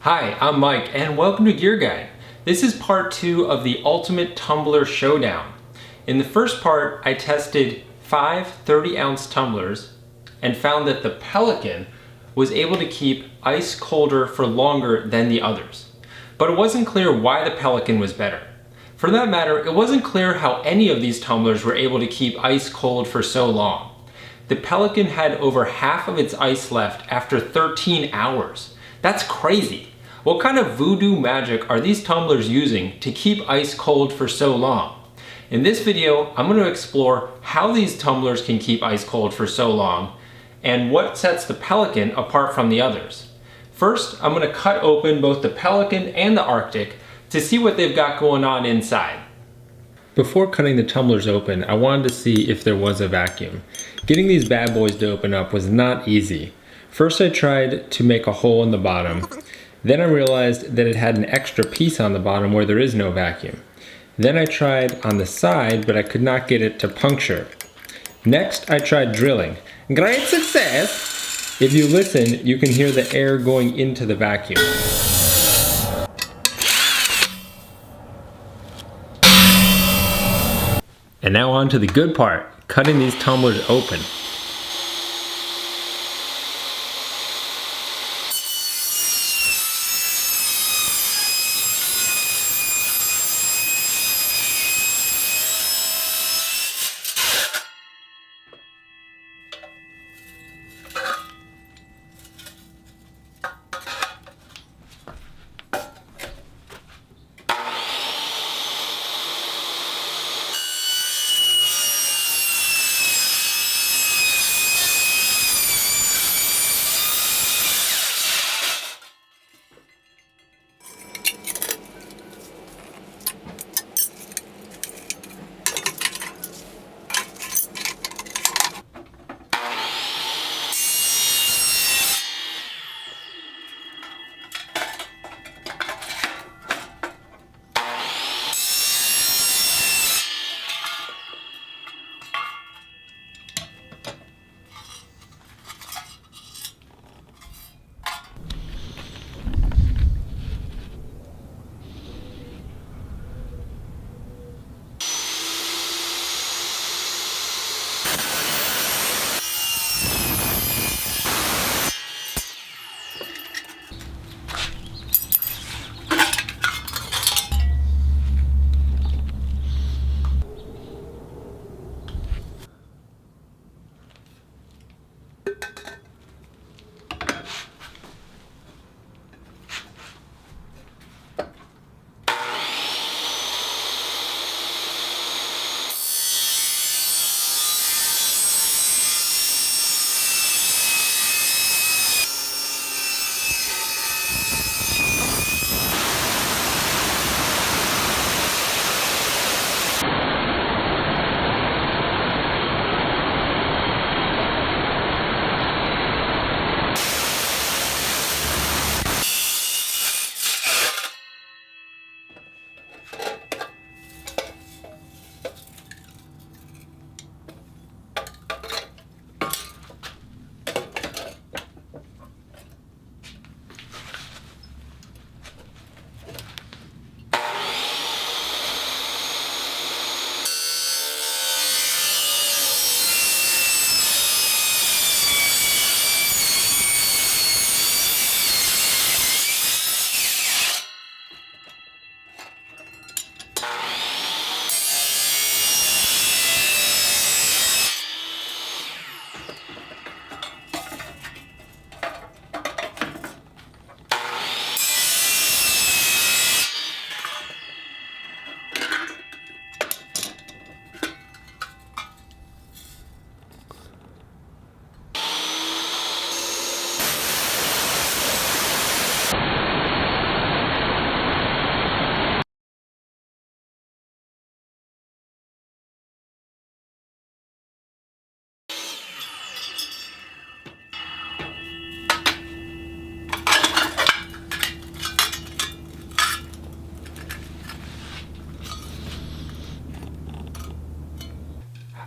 Hi, I'm Mike and welcome to Gear Guide. This is part 2 of the Ultimate Tumbler Showdown. In the first part, I tested 5 30-ounce tumblers and found that the Pelican was able to keep ice colder for longer than the others. But it wasn't clear why the Pelican was better. For that matter, it wasn't clear how any of these tumblers were able to keep ice cold for so long. The Pelican had over half of its ice left after 13 hours. That's crazy. What kind of voodoo magic are these tumblers using to keep ice cold for so long? In this video, I'm going to explore how these tumblers can keep ice cold for so long and what sets the Pelican apart from the others. First, I'm going to cut open both the Pelican and the RTIC to see what they've got going on inside. Before cutting the tumblers open, I wanted to see if there was a vacuum. Getting these bad boys to open up was not easy. First, I tried to make a hole in the bottom. Then I realized that it had an extra piece on the bottom where there is no vacuum. Then I tried on the side, but I could not get it to puncture. Next, I tried drilling. Great success! If you listen, you can hear the air going into the vacuum. And now on to the good part, cutting these tumblers open.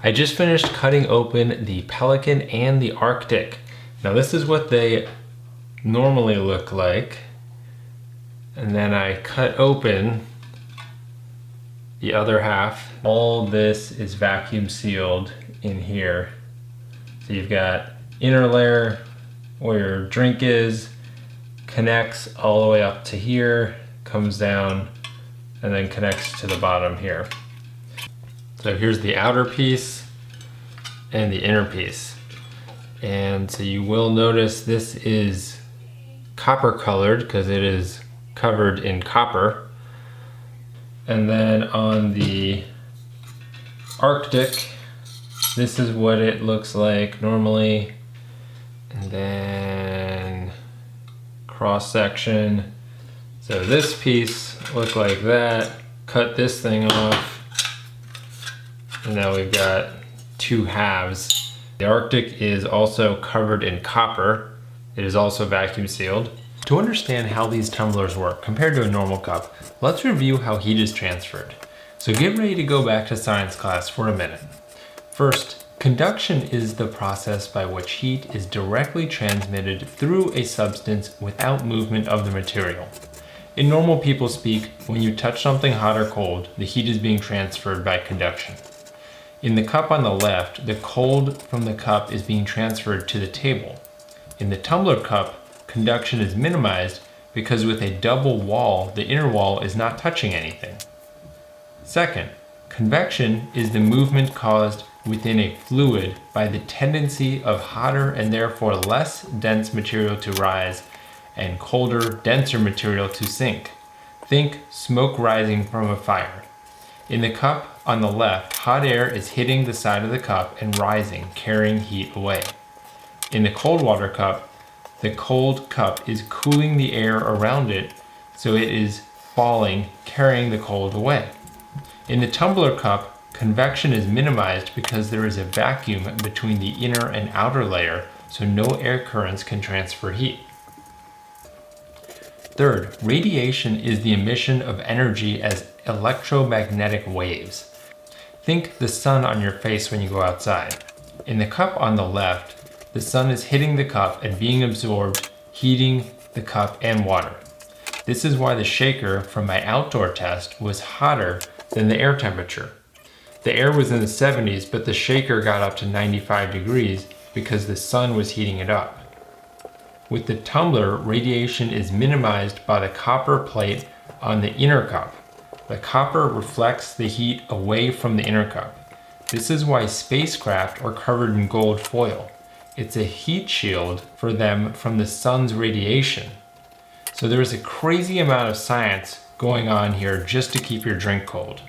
I just finished cutting open the Pelican and the RTIC. Now this is what they normally look like. and then I cut open the other half. All this is vacuum sealed in here. So you've got inner layer where your drink is, connects all the way up to here, comes down, and then connects to the bottom here. So here's the outer piece and the inner piece. And so you will notice this is copper colored because it is covered in copper. And then on the RTIC, this is what it looks like normally. And then cross section. So this piece looked like that. Cut this thing off. And now we've got two halves. The RTIC is also covered in copper. It is also vacuum sealed. To understand how these tumblers work compared to a normal cup, let's review how heat is transferred. So get ready to go back to science class for a minute. First, conduction is the process by which heat is directly transmitted through a substance without movement of the material. In normal people speak, when you touch something hot or cold, the heat is being transferred by conduction. In the cup on the left, the cold from the cup is being transferred to the table. In the tumbler cup, conduction is minimized because with a double wall, the inner wall is not touching anything. Second, convection is the movement caused within a fluid by the tendency of hotter and therefore less dense material to rise and colder, denser material to sink. Think smoke rising from a fire. In the cup on the left, hot air is hitting the side of the cup and rising, carrying heat away. In the cold water cup, the cold cup is cooling the air around it, so it is falling, carrying the cold away. In the tumbler cup, convection is minimized because there is a vacuum between the inner and outer layer, so no air currents can transfer heat. Third, radiation is the emission of energy as electromagnetic waves. Think the sun on your face when you go outside. In the cup on the left, the sun is hitting the cup and being absorbed, heating the cup and water. This is why the shaker from my outdoor test was hotter than the air temperature. The air was in the 70s, but the shaker got up to 95 degrees because the sun was heating it up. With the tumbler, radiation is minimized by the copper plate on the inner cup. The copper reflects the heat away from the inner cup. This is why spacecraft are covered in gold foil. It's a heat shield for them from the sun's radiation. So there is a crazy amount of science going on here just to keep your drink cold.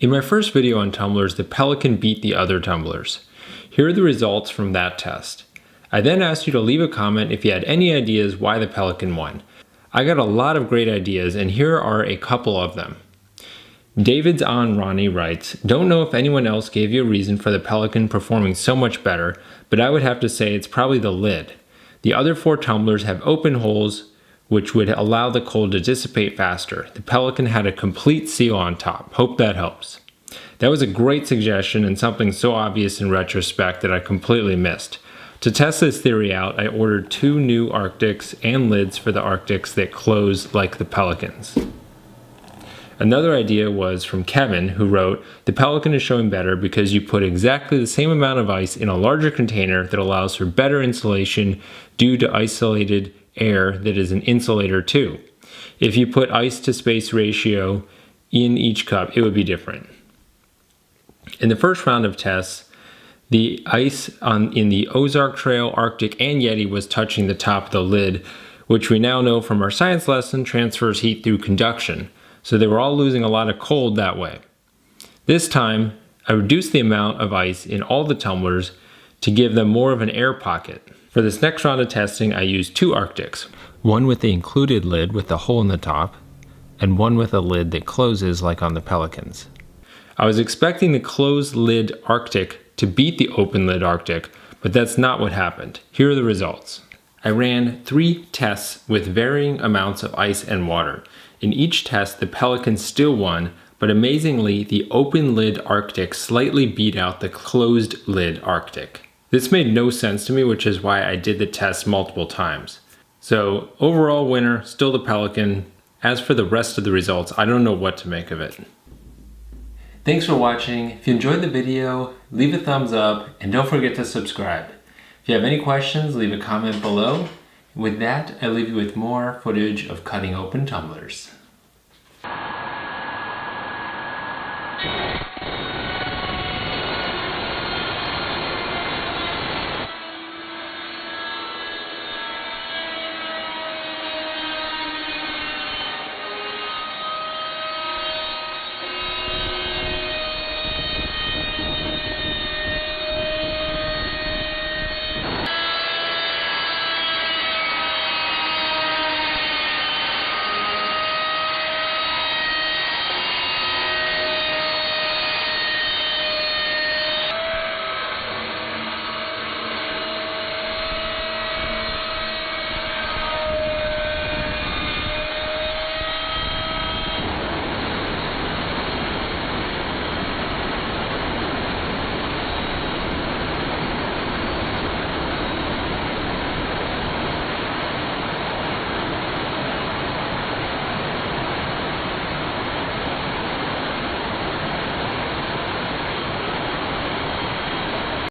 In my first video on tumblers, the Pelican beat the other tumblers. Here are the results from that test. I then asked you to leave a comment if you had any ideas why the Pelican won. I got a lot of great ideas, and here are a couple of them. David's on Ronnie writes, "Don't know if anyone else gave you a reason for the Pelican performing so much better, but I would have to say it's probably the lid. The other 4 tumblers have open holes which would allow the cold to dissipate faster. The Pelican had a complete seal on top. Hope that helps." That was a great suggestion and something so obvious in retrospect that I completely missed. To test this theory out, I ordered 2 new RTICs and lids for the RTICs that close like the Pelicans. Another idea was from Kevin, who wrote, "The Pelican is showing better because you put exactly the same amount of ice in a larger container that allows for better insulation due to isolated air that is an insulator too. If you put ice to space ratio in each cup, it would be different." In the first round of tests, the ice in the Ozark Trail, RTIC, and YETI was touching the top of the lid, which we now know from our science lesson transfers heat through conduction, so they were all losing a lot of cold that way. This time, I reduced the amount of ice in all the tumblers to give them more of an air pocket. For this next round of testing, I used 2 RTICs, one with the included lid with the hole in the top, and one with a lid that closes like on the Pelicans. I was expecting the closed lid RTIC to beat the open lid RTIC, but that's not what happened. Here are the results. I ran 3 tests with varying amounts of ice and water. In each test, the Pelican still won, but amazingly, the open lid RTIC slightly beat out the closed lid RTIC. This made no sense to me, which is why I did the test multiple times. So overall winner, still the Pelican. As for the rest of the results, I don't know what to make of it. Thanks for watching. If you enjoyed the video, leave a thumbs up and don't forget to subscribe. If you have any questions, leave a comment below. With that, I leave you with more footage of cutting open tumblers.